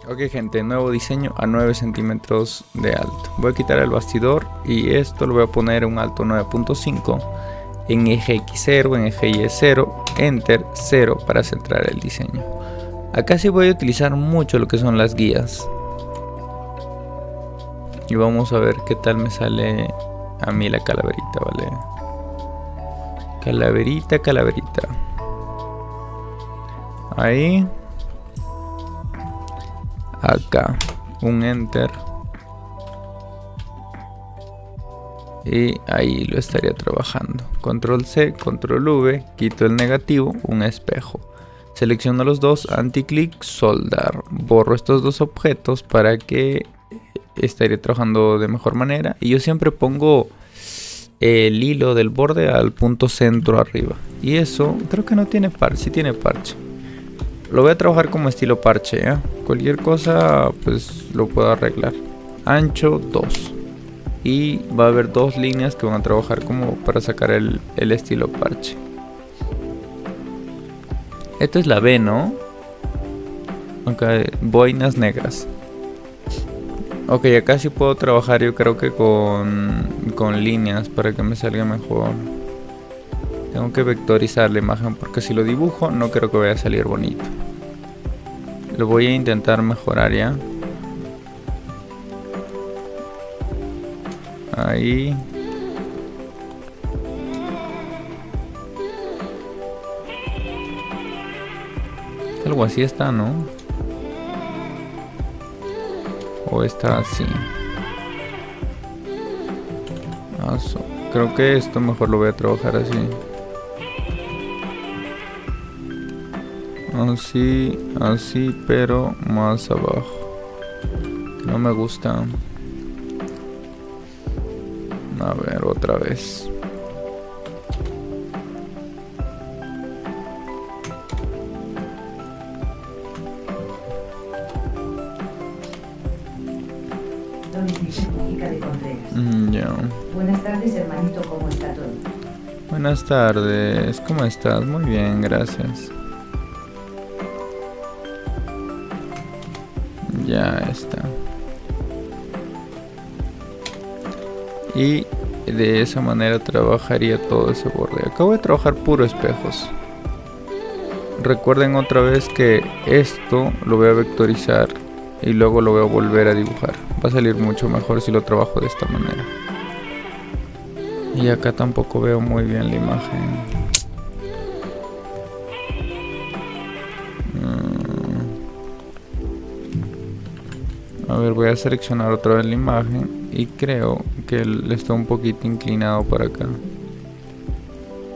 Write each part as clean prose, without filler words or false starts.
Ok gente, nuevo diseño a 9 centímetros de alto. Voy a quitar el bastidor y esto lo voy a poner en un alto 9.5 en eje X0, en eje Y0, Enter 0 para centrar el diseño. Acá sí voy a utilizar mucho lo que son las guías. Y vamos a ver qué tal me sale a mí la calaverita, ¿vale? Calaverita, calaverita. Ahí. Acá. Un Enter. Y ahí lo estaría trabajando. Control C, Control V. Quito el negativo. Un espejo. Selecciono los dos. Anti-clic, soldar. Borro estos dos objetos para que estaría trabajando de mejor manera. Y yo siempre pongo el hilo del borde al punto centro arriba. Y eso creo que no tiene parche. Sí tiene parche. Lo voy a trabajar como estilo parche, ¿eh? Cualquier cosa pues lo puedo arreglar. Ancho 2. Y va a haber dos líneas que van a trabajar como para sacar el estilo parche. Esta es la B, ¿no? Ok, boinas negras. Ok, acá sí puedo trabajar yo creo que con líneas para que me salga mejor. Tengo que vectorizar la imagen porque si lo dibujo no creo que vaya a salir bonito. Lo voy a intentar mejorar ya. Ahí. Algo así está, ¿no? O está así. Creo que esto mejor lo voy a trabajar así. Así, así, pero más abajo. No me gusta. A ver, otra vez. Ya. Buenas tardes, hermanito, ¿cómo está todo? Buenas tardes, ¿cómo estás? Muy bien, gracias. Ya está. Y de esa manera trabajaría todo ese borde. Acabo de trabajar puro espejos. Recuerden otra vez que esto lo voy a vectorizar y luego lo voy a volver a dibujar. Va a salir mucho mejor si lo trabajo de esta manera. Y acá tampoco veo muy bien la imagen. A ver, voy a seleccionar otra vez la imagen y creo que está un poquito inclinado para acá.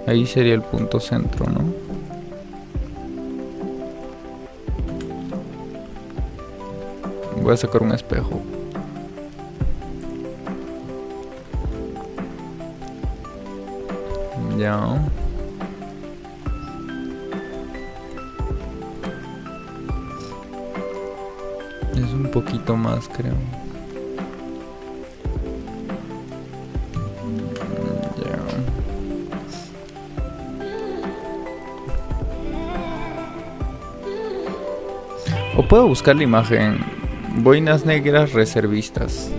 Ahí sería el punto centro, ¿no? Voy a sacar un espejo. Ya. Es un poquito más, creo. Ya. O puedo buscar la imagen. Boinas negras reservistas.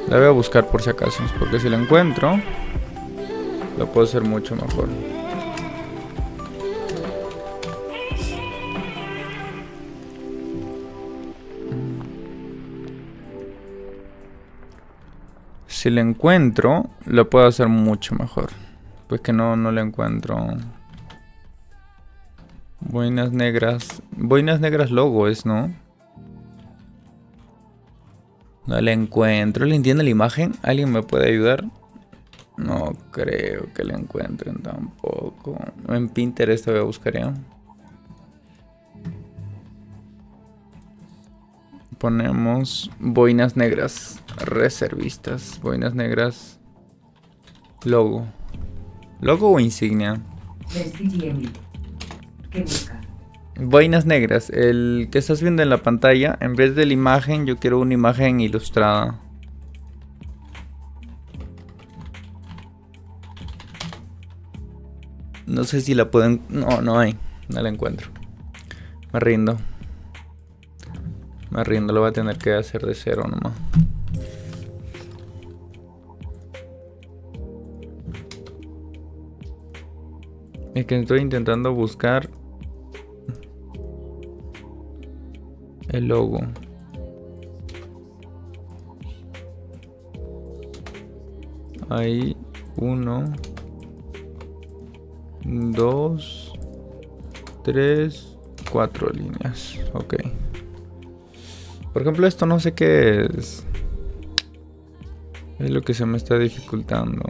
La voy a buscar por si acaso, porque si la encuentro lo puedo hacer mucho mejor. Si la encuentro, lo puedo hacer mucho mejor. Pues que no la encuentro. Boinas negras. Boinas negras logo es, ¿no? No la encuentro. ¿Le entiende la imagen? ¿Alguien me puede ayudar? No creo que la encuentren tampoco. En Pinterest voy a buscar ya. Ponemos boinas negras reservistas. Boinas negras. Logo. ¿Logo o insignia? ¿Qué busca? Boinas negras. El que estás viendo en la pantalla. En vez de la imagen, yo quiero una imagen ilustrada. No sé si la pueden... No, no hay. No la encuentro. Me rindo. Me rindo, lo voy a tener que hacer de cero nomás. Es que estoy intentando buscar el logo. Ahí, 1, 2, 3, 4 líneas. Ok. Por ejemplo, esto no sé qué es. Es lo que se me está dificultando.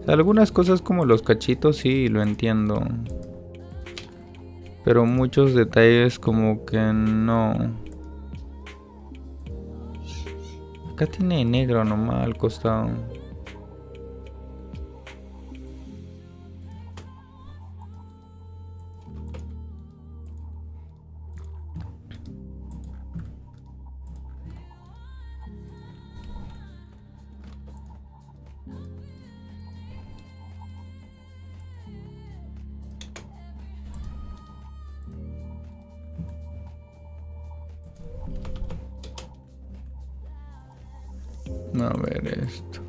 O sea, algunas cosas como los cachitos sí lo entiendo. Pero muchos detalles como que no. Acá tiene negro nomás al costado. A ver esto.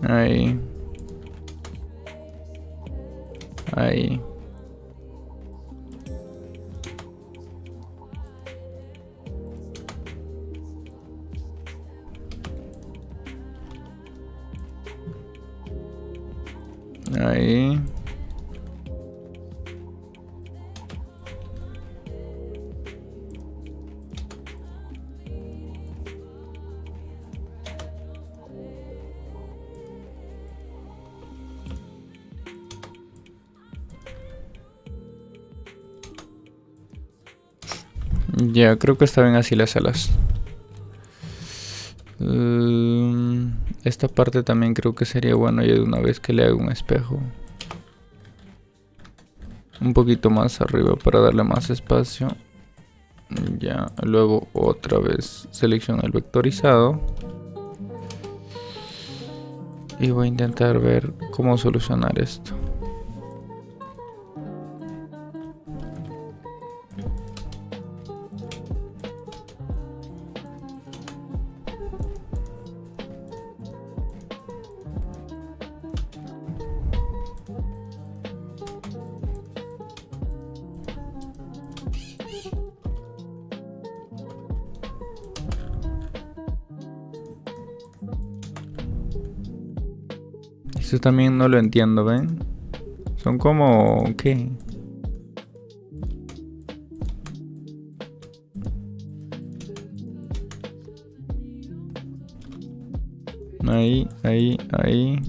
Ahí. Ahí. Ahí. Ya, creo que estaban así las alas. Esta parte también creo que sería bueno ya de una vez que le haga un espejo. Un poquito más arriba para darle más espacio. Ya, luego otra vez selecciono el vectorizado. Y voy a intentar ver cómo solucionar esto. Esto también no lo entiendo, ¿ven? Son como... ¿qué? Ahí, ahí, ahí.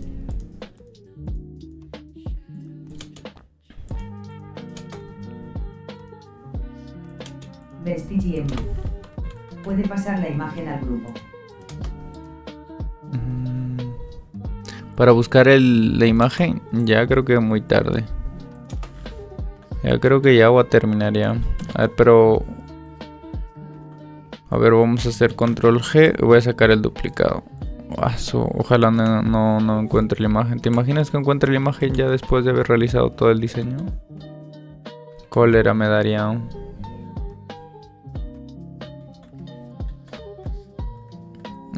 Vestigiem. Puede pasar la imagen al grupo. Para buscar la imagen, ya creo que es muy tarde. Ya creo que ya voy a terminar ya. A ver, pero... A ver, vamos a hacer control G. Voy a sacar el duplicado. Ojalá no encuentre la imagen. ¿Te imaginas que encuentre la imagen ya después de haber realizado todo el diseño? Cólera me daría.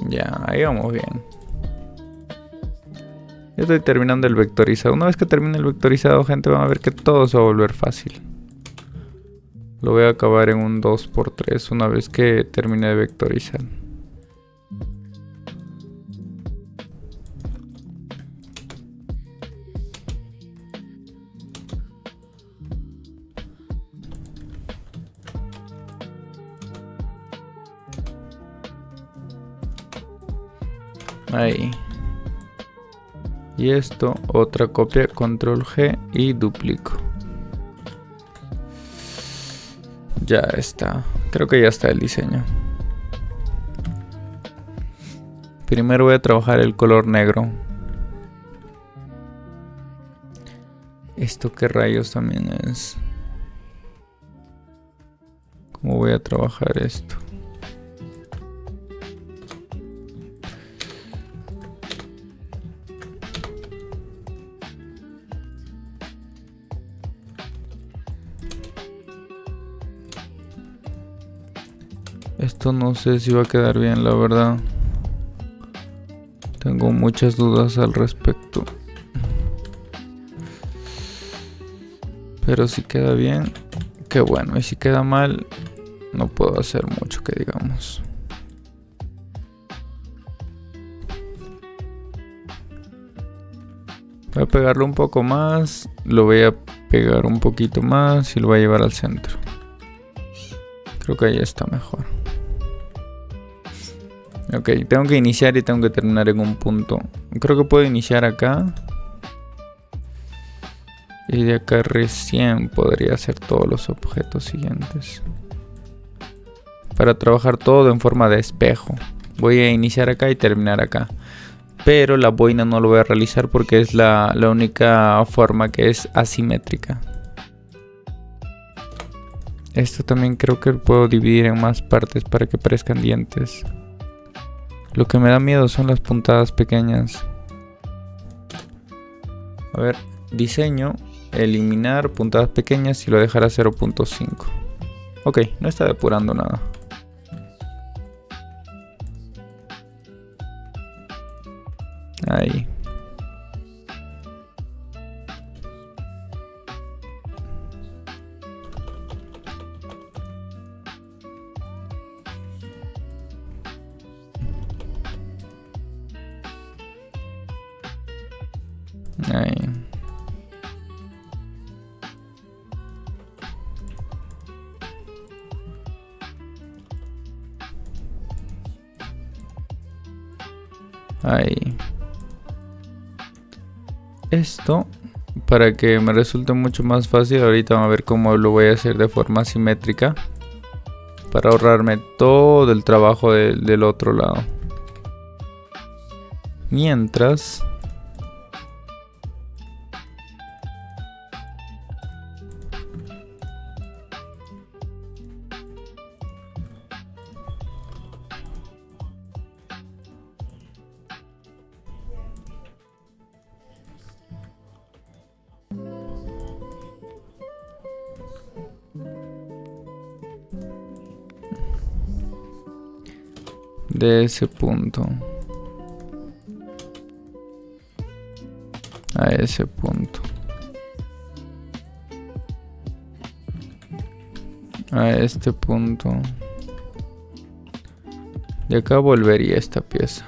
Ya, ahí vamos bien. Ya estoy terminando el vectorizado. Una vez que termine el vectorizado, gente, van a ver que todo se va a volver fácil. Lo voy a acabar en un 2×3 una vez que termine de vectorizar. Ahí. Y esto, otra copia, control G y duplico. Ya está. Creo que ya está el diseño. Primero voy a trabajar el color negro. ¿Esto qué rayos también es? ¿Cómo voy a trabajar esto? Esto no sé si va a quedar bien, la verdad. Tengo muchas dudas al respecto. Pero si queda bien, qué bueno. Y si queda mal, no puedo hacer mucho que digamos. Voy a pegarlo un poco más. Lo voy a pegar un poquito más y lo voy a llevar al centro. Creo que ahí está mejor. Ok, tengo que iniciar y tengo que terminar en un punto. Creo que puedo iniciar acá. Y de acá recién podría hacer todos los objetos siguientes. Para trabajar todo en forma de espejo. Voy a iniciar acá y terminar acá. Pero la boina no lo voy a realizar porque es la única forma que es asimétrica. Esto también creo que puedo dividir en más partes para que parezcan dientes. Lo que me da miedo son las puntadas pequeñas. A ver, diseño, eliminar puntadas pequeñas y lo dejará 0.5. Ok, no está depurando nada. Ahí. Ahí. Ahí. Esto, para que me resulte mucho más fácil, ahorita vamos a ver cómo lo voy a hacer de forma simétrica. Para ahorrarme todo el trabajo del otro lado. Mientras... de ese punto a ese punto a este punto, y acá volvería esta pieza.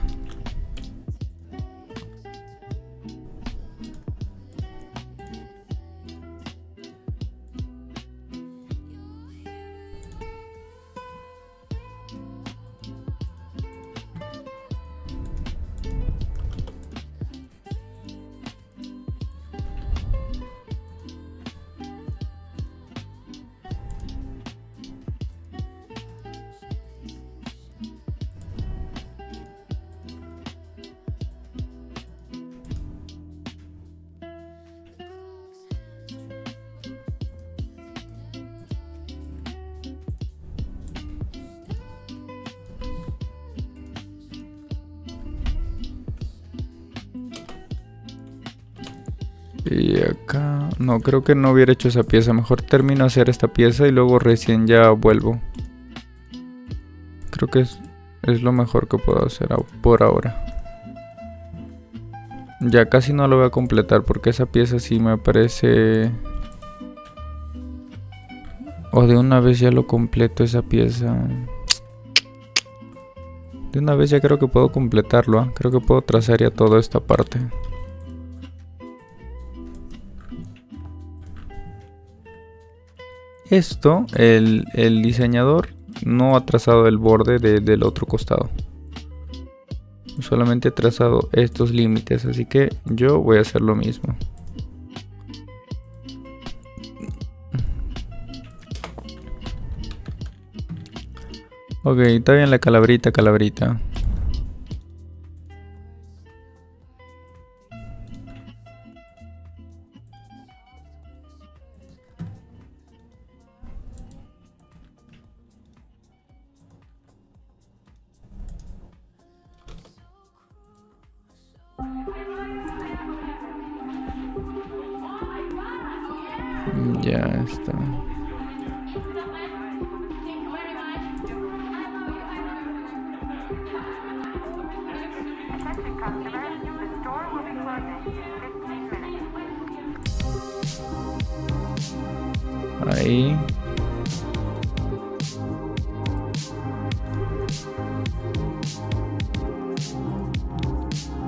Y acá... no, creo que no hubiera hecho esa pieza. Mejor termino de hacer esta pieza y luego recién ya vuelvo. Creo que es lo mejor que puedo hacer por ahora. Ya casi no lo voy a completar porque esa pieza sí me parece... o de una vez ya lo completo esa pieza. De una vez ya creo que puedo completarlo, ¿eh? Creo que puedo trazar ya toda esta parte. Esto, el diseñador no ha trazado el borde del otro costado. Solamente he trazado estos límites, así que yo voy a hacer lo mismo. Ok, está bien la calabrita, calabrita. Ya está. Ahí.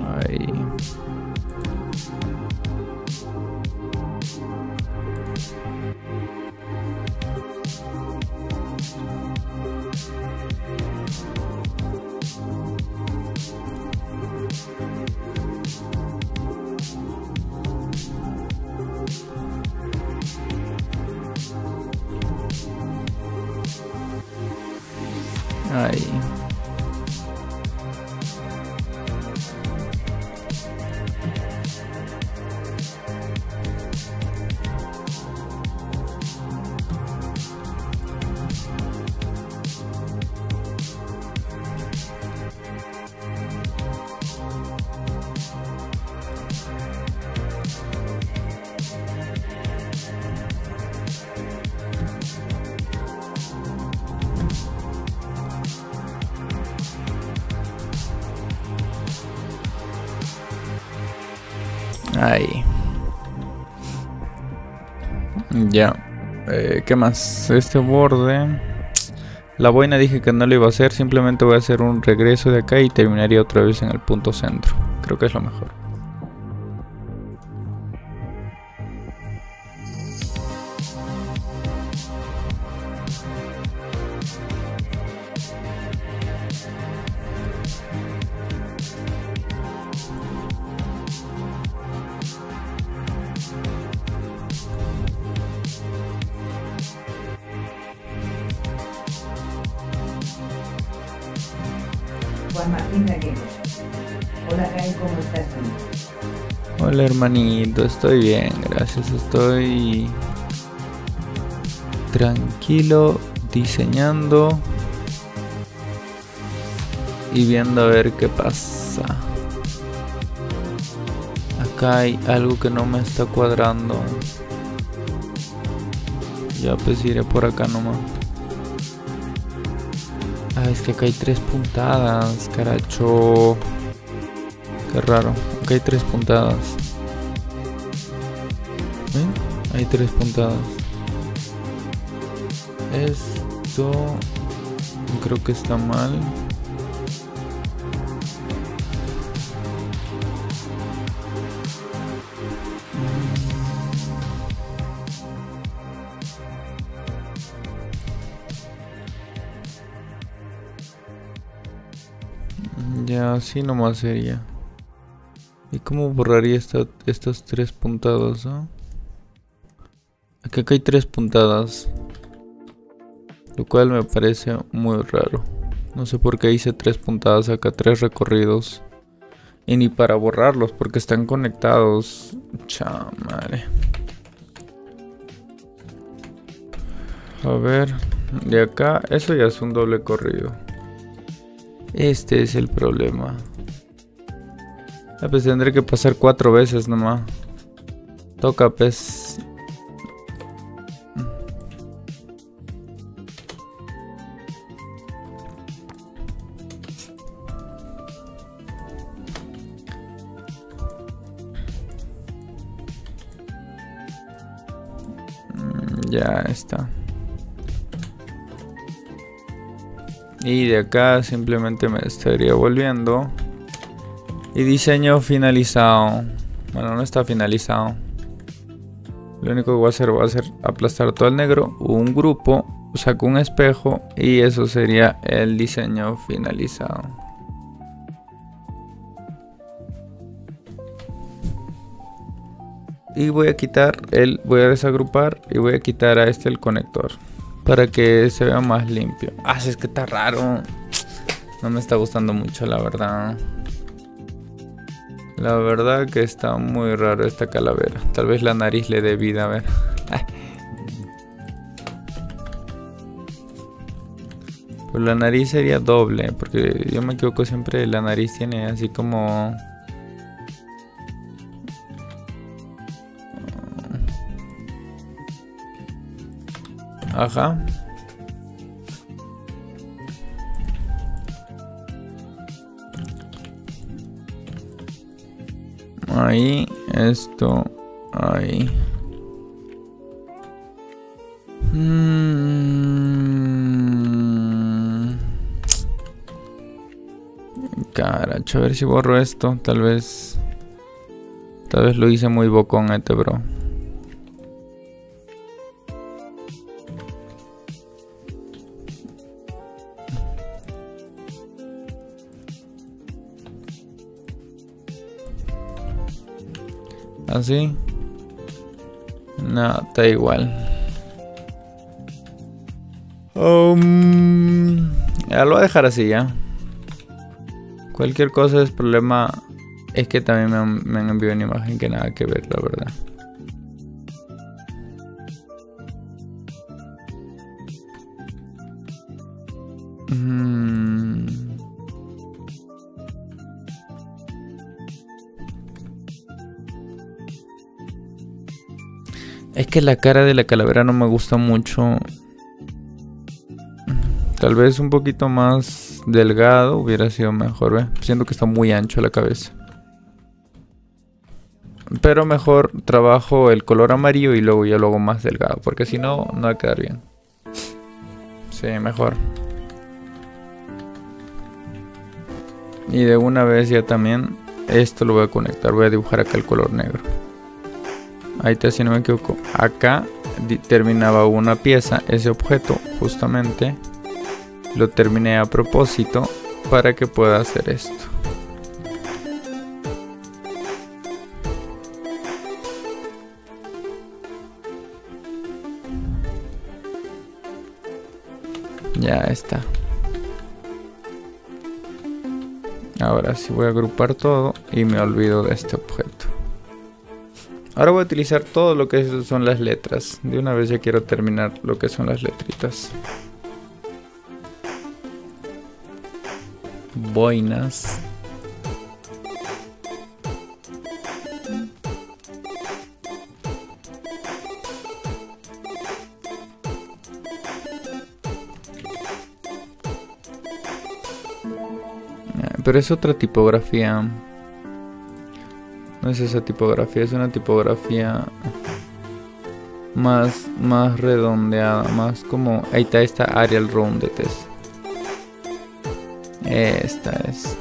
Ahí. Ahí. Ahí. Ya. ¿Qué más? Este borde. La boina dije que no lo iba a hacer. Simplemente voy a hacer un regreso de acá y terminaría otra vez en el punto centro. Creo que es lo mejor. Juan Martín Gallego. Hola Kai, ¿cómo estás tú? Hola hermanito, estoy bien, gracias. Estoy tranquilo diseñando y viendo a ver qué pasa. Acá hay algo que no me está cuadrando. Ya pues iré por acá nomás. Ah, es que acá hay 3 puntadas, caracho. Qué raro, acá hay 3 puntadas. ¿Ven? Hay 3 puntadas. Esto creo que está mal. Ya, así nomás sería. ¿Y cómo borraría estas 3 puntadas, no? Acá hay 3 puntadas. Lo cual me parece muy raro. No sé por qué hice 3 puntadas acá, 3 recorridos. Y ni para borrarlos, porque están conectados. Chamare. A ver, de acá, eso ya es un doble corrido. Este es el problema. Pues tendré que pasar 4 veces nomás. Toca pues. Ya está. Y de acá simplemente me estaría volviendo. Y diseño finalizado. Bueno, no está finalizado. Lo único que voy a hacer aplastar todo el negro. Un grupo. Saco un espejo. Y eso sería el diseño finalizado. Y voy a quitar voy a desagrupar y voy a quitar a el conector. Para que se vea más limpio. Ah, es que está raro. No me está gustando mucho, la verdad. La verdad que está muy raro esta calavera. Tal vez la nariz le dé vida, a ver. Pues la nariz sería doble, porque yo me equivoco siempre. La nariz tiene así como... Ajá. Ahí, esto, ahí. Caracho, a ver si borro esto. Tal vez lo hice muy bocón bro. Así. No, está igual. Ya lo voy a dejar así ya. Cualquier cosa es problema. Es que también me han enviado una imagen que nada que ver, la verdad. Es que la cara de la calavera no me gusta mucho. Tal vez un poquito más delgado hubiera sido mejor, ¿eh? Siento que está muy ancho la cabeza. Pero mejor trabajo el color amarillo y luego ya lo hago más delgado, porque si no, no va a quedar bien. Sí, mejor. Y de una vez ya también esto lo voy a conectar. Voy a dibujar acá el color negro. Ahí está, si no me equivoco. Acá terminaba una pieza. Ese objeto justamente lo terminé a propósito para que pueda hacer esto. Ya está. Ahora sí voy a agrupar todo y me olvido de este objeto. Ahora voy a utilizar todo lo que son las letras. De una vez ya quiero terminar lo que son las letritas. Boinas. Pero es otra tipografía. No es esa tipografía, es una tipografía más redondeada, más como... Ahí está esta Arial Rounded. Esta es.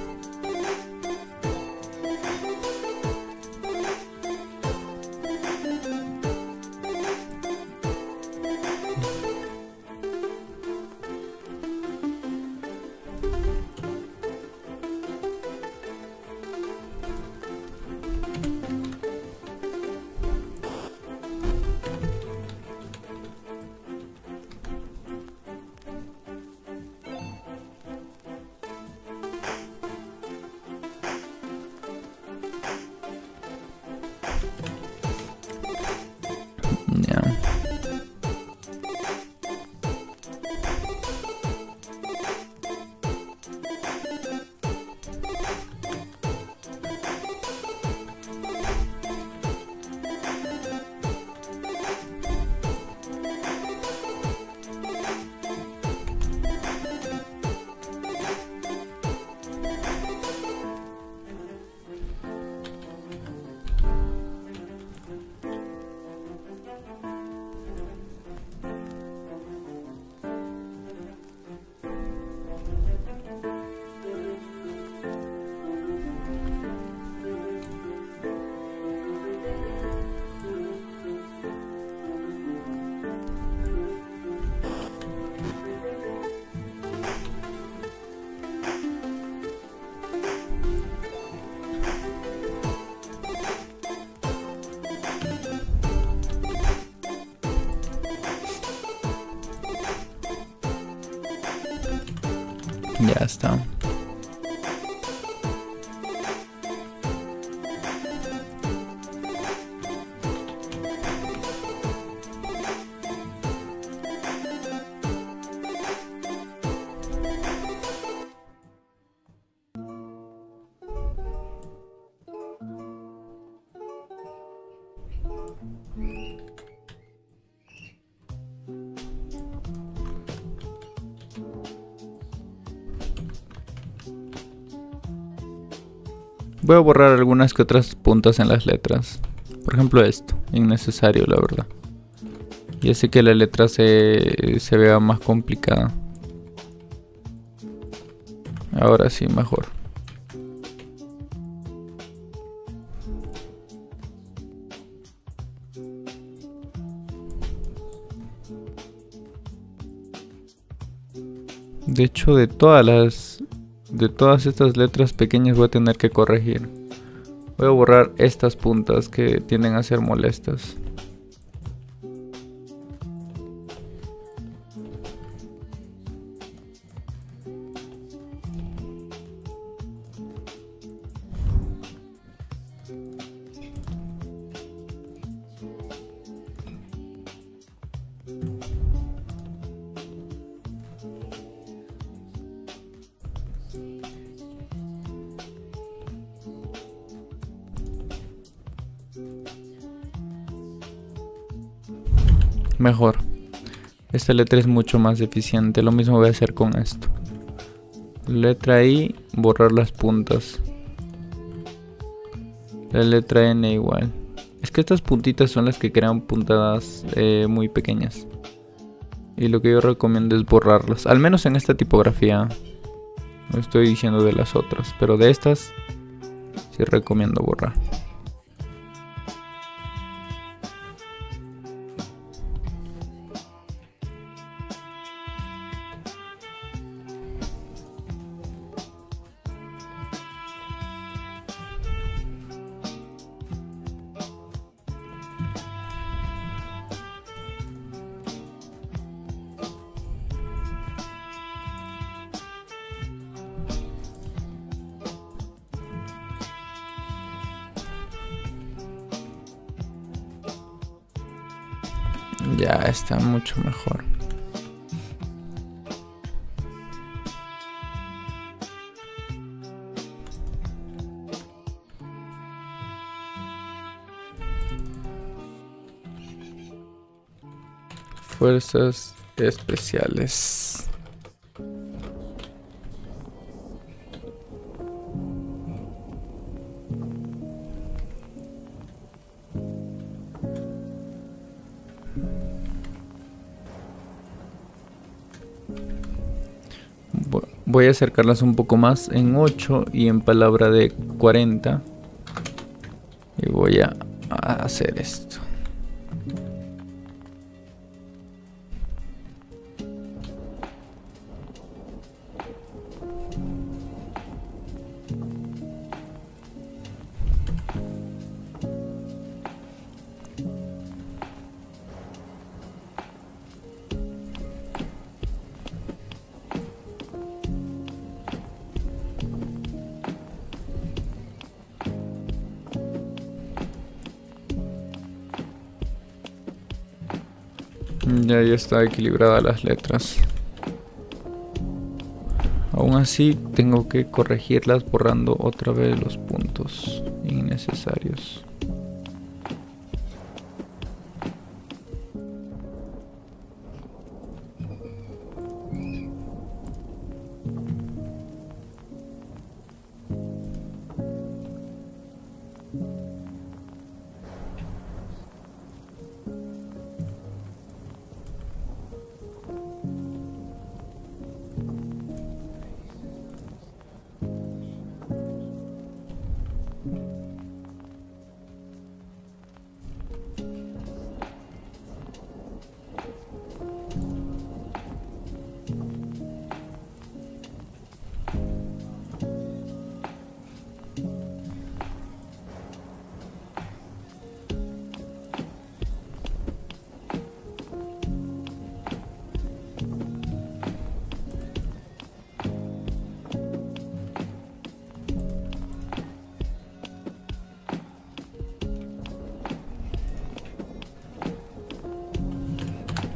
Ya está. Voy a borrar algunas que otras puntas en las letras. Por ejemplo esto, innecesario la verdad. Y hace que la letra se vea más complicada. Ahora sí, mejor. De hecho, de todas estas letras pequeñas voy a tener que corregir. Voy a borrar estas puntas que tienden a ser molestas. Mejor. Esta letra es mucho más eficiente. Lo mismo voy a hacer con esto. Letra I, borrar las puntas. La letra N igual. Es que estas puntitas son las que crean puntadas muy pequeñas. Y lo que yo recomiendo es borrarlas. Al menos en esta tipografía. No estoy diciendo de las otras. Pero de estas sí recomiendo borrar. Ya está mucho mejor. Fuerzas especiales. Voy a acercarlas un poco más en 8 y en palabra de 40. Y voy a hacer esto. Ya está equilibrada las letras. Aún así tengo que corregirlas borrando otra vez los puntos innecesarios.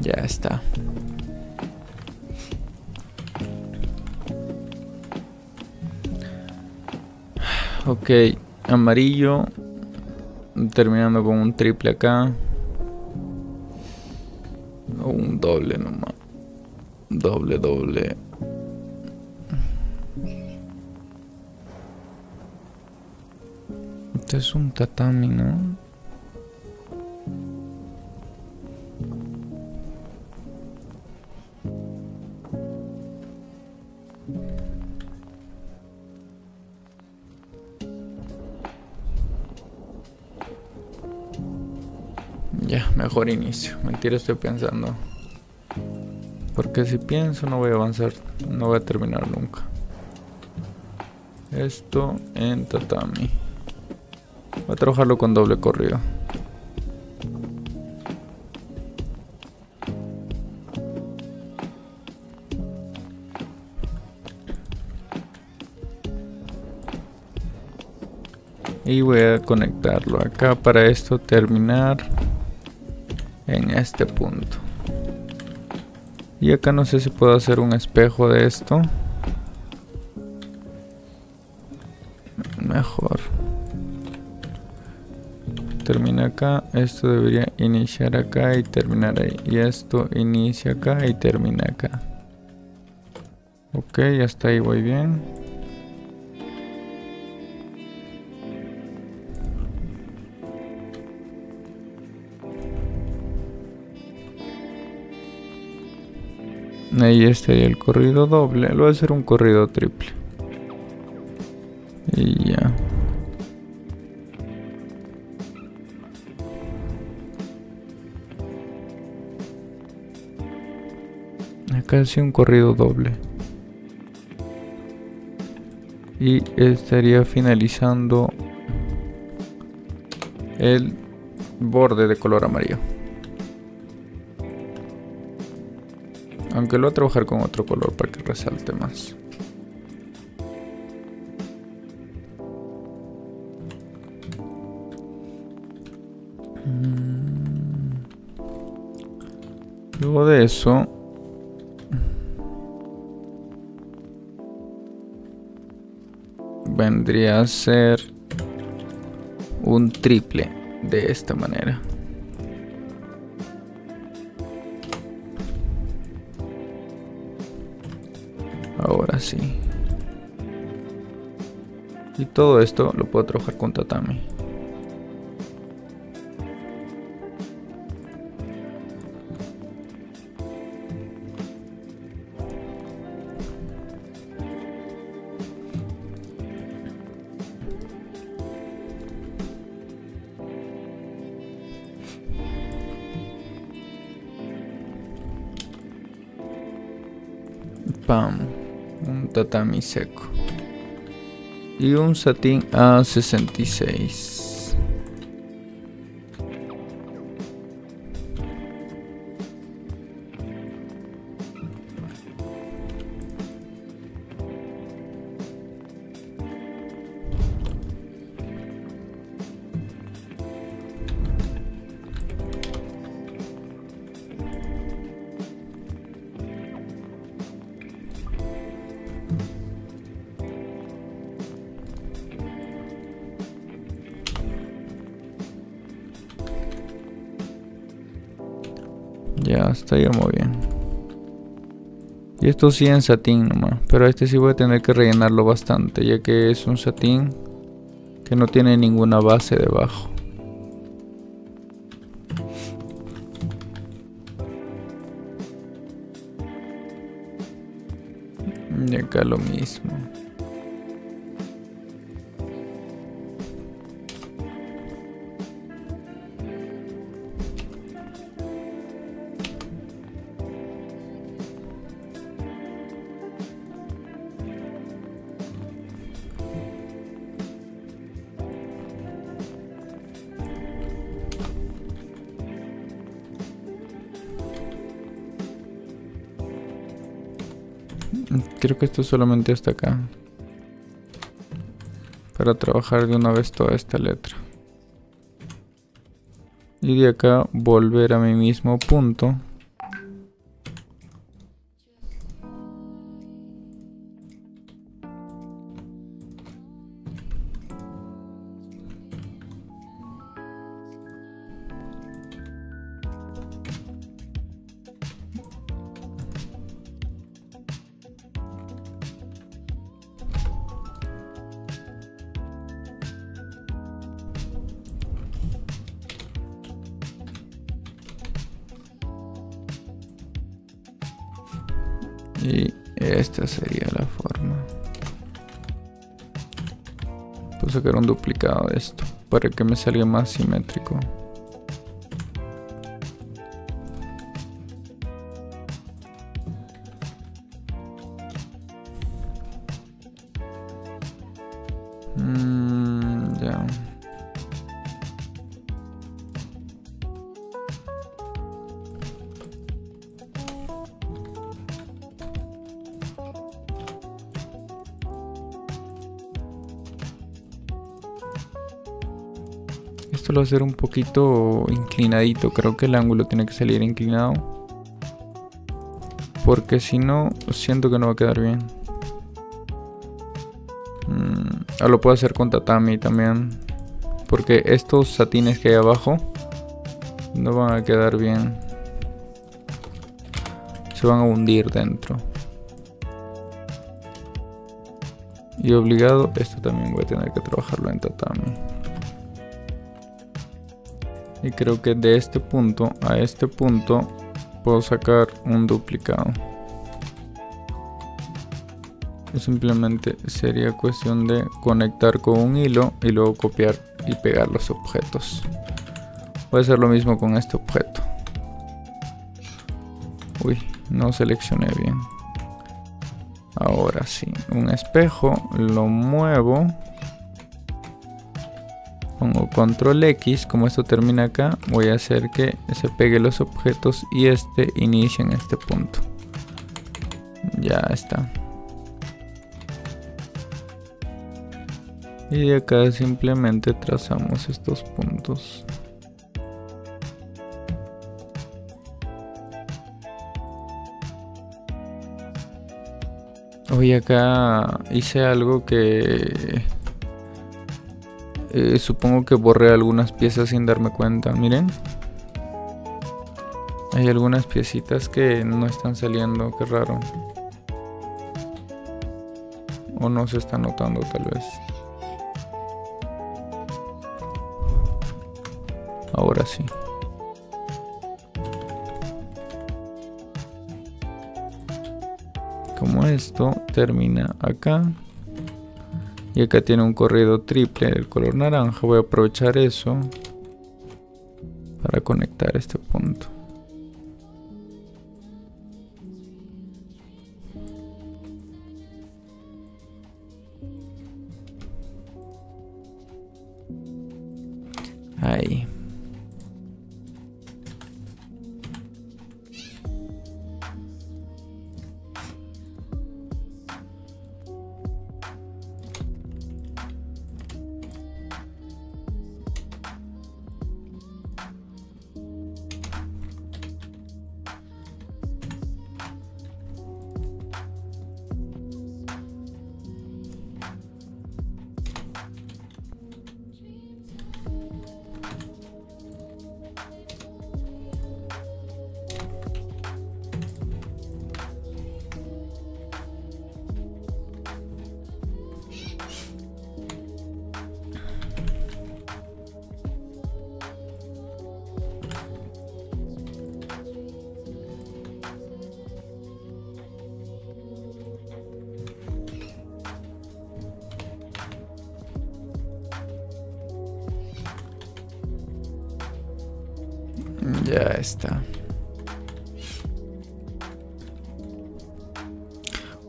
Ya está. Ok, amarillo. Terminando con un triple acá. O un doble nomás. Doble, doble. Este es un tatami, ¿no? Ya, mejor inicio. Mentira, estoy pensando. Porque si pienso no voy a avanzar, no voy a terminar nunca. Esto en tatami. Voy a trabajarlo con doble corrido. Y voy a conectarlo acá para esto terminar en este punto. Y acá no sé si puedo hacer un espejo de esto. Mejor. Termina acá. Esto debería iniciar acá y terminar ahí. Y esto inicia acá y termina acá. Ok, hasta ahí voy bien. Ahí estaría el corrido doble. Lo voy a hacer un corrido triple. Y ya. Acá sí un corrido doble. Y estaría finalizando el borde de color amarillo. Aunque lo voy a trabajar con otro color para que resalte más. Luego de eso vendría a ser un triple de esta manera. Ahora sí. Y todo esto lo puedo trabajar con tatami. Pam. Un tatami seco. Y un satín A66. Ya estaríamos bien. Y esto sí en satín nomás. Pero este sí voy a tener que rellenarlo bastante, ya que es un satín que no tiene ninguna base debajo. Y acá lo mismo. Creo que esto solamente hasta acá. Para trabajar de una vez toda esta letra. Y de acá volver a mi mismo punto. Y esta sería la forma. Puedo sacar un duplicado de esto para que me salga más simétrico. Ya. Esto lo voy a hacer un poquito inclinadito. Creo que el ángulo tiene que salir inclinado, porque si no, siento que no va a quedar bien. Lo puedo hacer con tatami también, porque estos satines que hay abajo no van a quedar bien. Se van a hundir dentro. Y obligado, esto también voy a tener que trabajarlo en tatami. Y creo que de este punto a este punto puedo sacar un duplicado. Simplemente sería cuestión de conectar con un hilo y luego copiar y pegar los objetos. Voy a hacer lo mismo con este objeto. Uy, no seleccioné bien. Ahora sí, un espejo, lo muevo. Pongo control X, como esto termina acá, voy a hacer que se pegue los objetos y este inicie en este punto. Ya está. Y de acá simplemente trazamos estos puntos. Hoy acá hice algo que supongo que borré algunas piezas sin darme cuenta. Miren, hay algunas piecitas que no están saliendo, qué raro. O no se está notando tal vez. Ahora sí. Como esto termina acá y acá tiene un corrido triple del color naranja, voy a aprovechar eso para conectar este punto. Ahí. Ya está.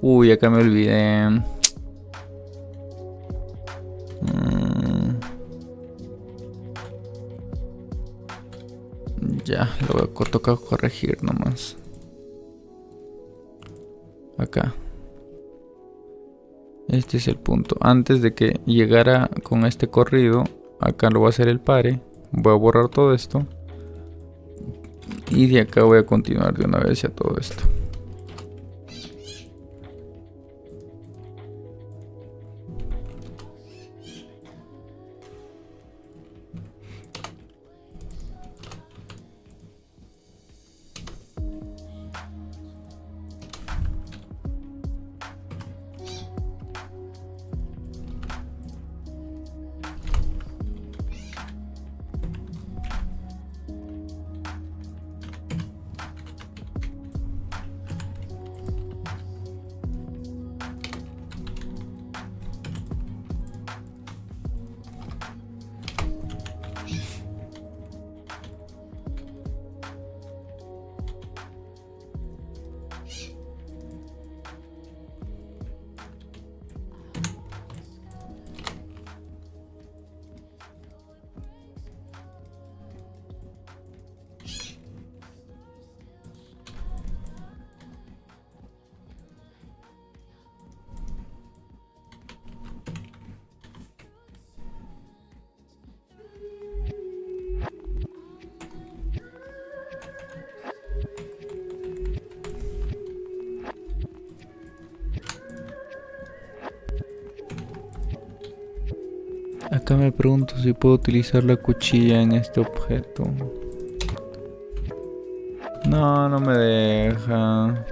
Uy, acá me olvidé. Ya, lo voy a tocar corregir nomás. Acá. Este es el punto. Antes de que llegara con este corrido, acá lo voy a hacer el pare. Voy a borrar todo esto. Y de acá voy a continuar de una vez ya todo esto. acá me pregunto si puedo utilizar la cuchilla en este objeto. No, no me deja.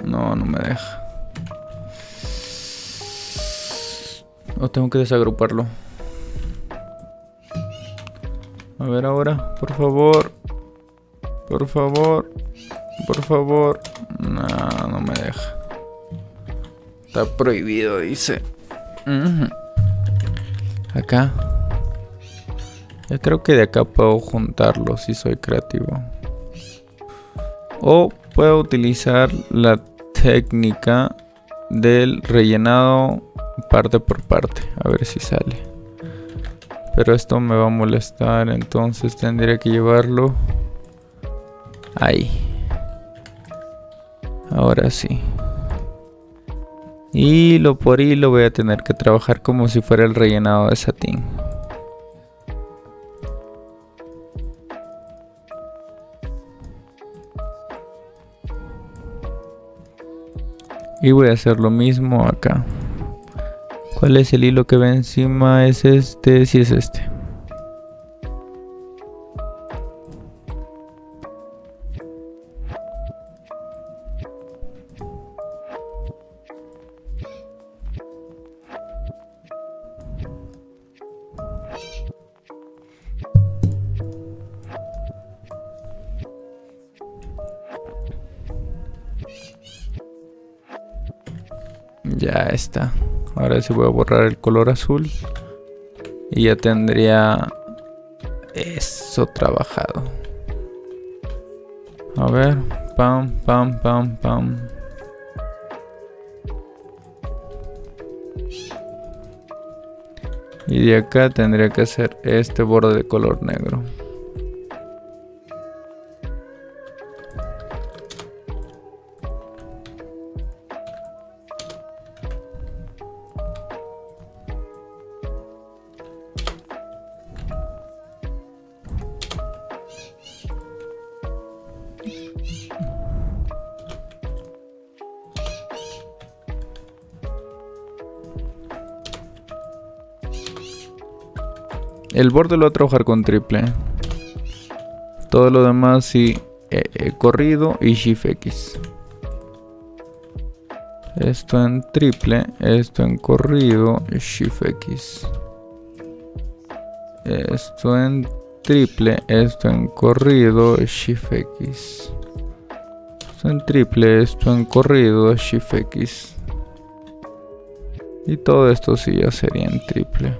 No, no me deja. O tengo que desagruparlo. A ver ahora, por favor. Por favor. Por favor. No, no me deja. Está prohibido, dice. Acá. Yo creo que de acá puedo juntarlo si soy creativo. O puedo utilizar la técnica del rellenado parte por parte. A ver si sale. Pero esto me va a molestar, entonces tendría que llevarlo ahí. Ahora sí. Hilo por hilo voy a tener que trabajar como si fuera el rellenado de satín. Y voy a hacer lo mismo acá. ¿Cuál es el hilo que ve encima? ¿Es este? Sí, es este. Ya está. Ahora sí voy a borrar el color azul. Y ya tendría eso trabajado. A ver. Pam, pam, pam, pam. Y de acá tendría que hacer este borde de color negro. El borde lo voy a trabajar con triple. Todo lo demás sí, corrido y Shift X. Esto en triple, esto en corrido y Shift X. Esto en triple, esto en corrido y Shift X. Esto en triple, esto en corrido, Shift X. Y todo esto sí ya sería en triple.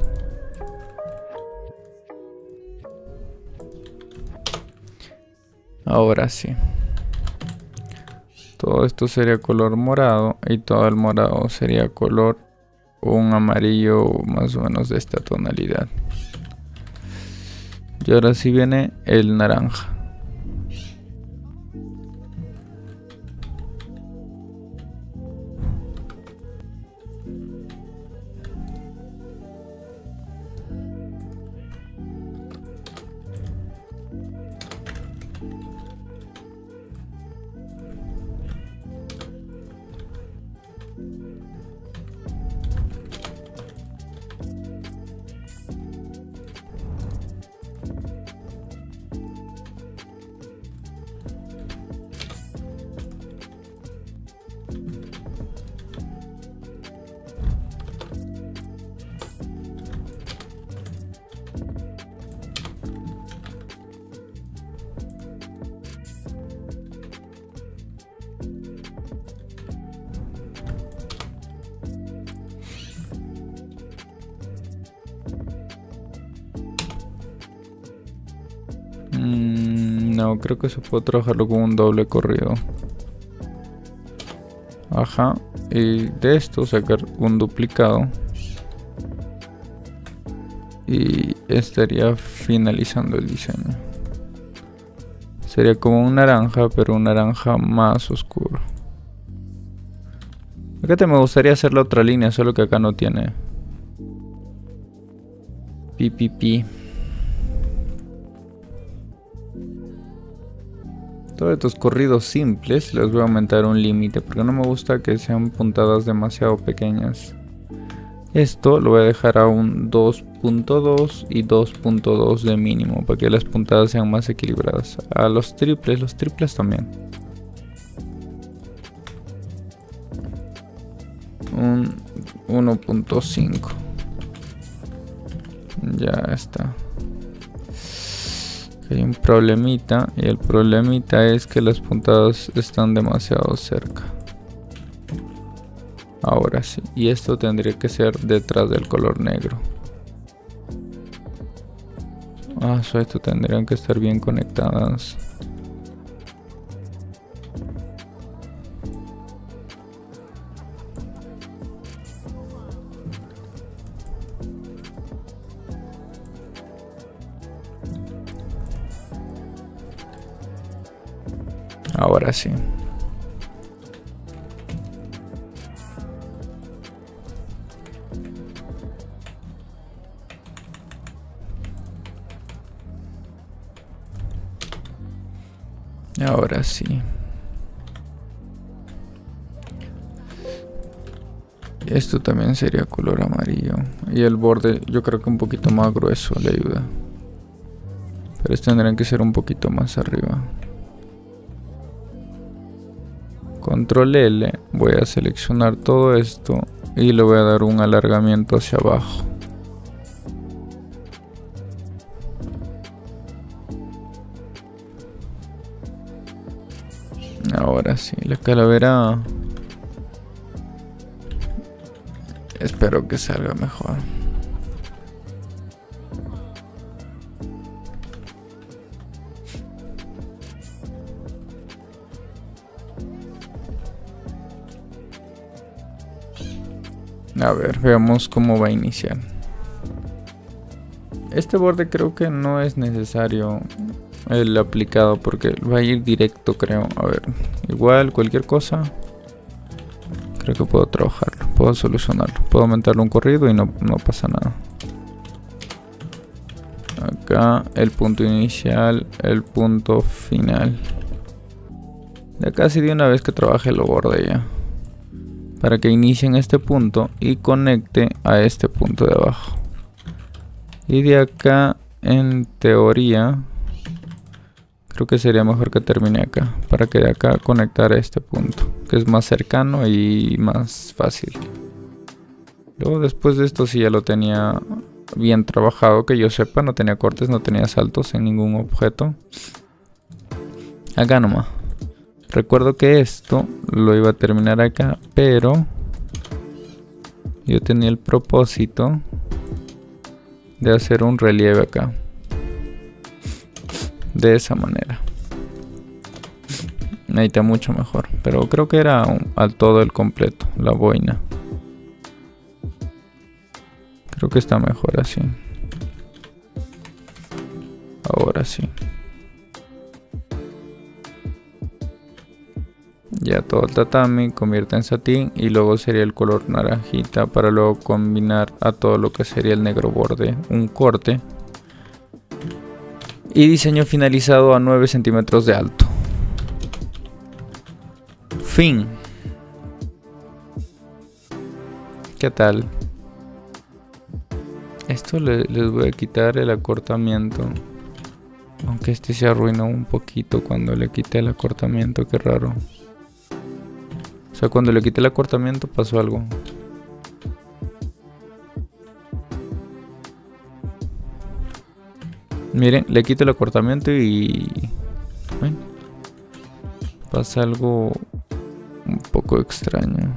Ahora sí. Todo esto sería color morado y todo el morado sería color un amarillo más o menos de esta tonalidad. Y ahora sí viene el naranja. No, creo que se puede trabajarlo con un doble corrido. Ajá. Y de esto sacar un duplicado. Y estaría finalizando el diseño. Sería como un naranja, pero un naranja más oscuro. Acá me gustaría hacer la otra línea, solo que acá no tiene. Pi. Todos estos corridos simples les voy a aumentar un límite porque no me gusta que sean puntadas demasiado pequeñas. Esto lo voy a dejar a un 2.2 y 2.2 de mínimo para que las puntadas sean más equilibradas. A los triples también. Un 1.5. Ya está. Hay un problemita, y el problemita es que las puntadas están demasiado cerca. Ahora sí, y esto tendría que ser detrás del color negro. Esto tendrían que estar bien conectadas. Ahora sí. Ahora sí. Esto también sería color amarillo. Y el borde yo creo que un poquito más grueso le ayuda. Pero estos tendrán que ser un poquito más arriba. Control L, voy a seleccionar todo esto y le voy a dar un alargamiento hacia abajo. Ahora sí, la calavera espero que salga mejor. A ver, veamos cómo va a iniciar. Este borde creo que no es necesario el aplicado porque va a ir directo, creo. A ver, igual cualquier cosa creo que puedo trabajarlo, puedo solucionarlo, puedo aumentarle un corrido y no pasa nada. Acá el punto inicial, el punto final. Ya casi de una vez que trabaje lo borde ya, para que inicie en este punto y conecte a este punto de abajo. Y de acá, en teoría, creo que sería mejor que termine acá, para que de acá conectar a este punto, que es más cercano y más fácil. Luego después de esto sí ya lo tenía bien trabajado, que yo sepa, no tenía cortes, no tenía saltos en ningún objeto. Acá nomás. Recuerdo que esto lo iba a terminar acá, pero yo tenía el propósito de hacer un relieve acá. De esa manera. Ahí está mucho mejor. Pero creo que era al todo el completo, la boina. Creo que está mejor así. Ahora sí. Ya todo el tatami convierte en satín y luego sería el color naranjita para luego combinar a todo lo que sería el negro borde, un corte. Y diseño finalizado a 9 centímetros de alto. Fin. ¿Qué tal? Esto les voy a quitar el acortamiento. Aunque este se arruinó un poquito cuando le quité el acortamiento, qué raro. O sea, cuando le quité el acortamiento pasó algo. Miren, le quito el acortamiento y pasa algo un poco extraño.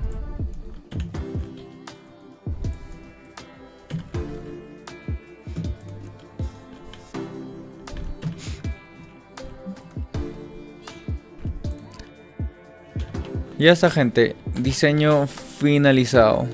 Ya está, gente, diseño finalizado.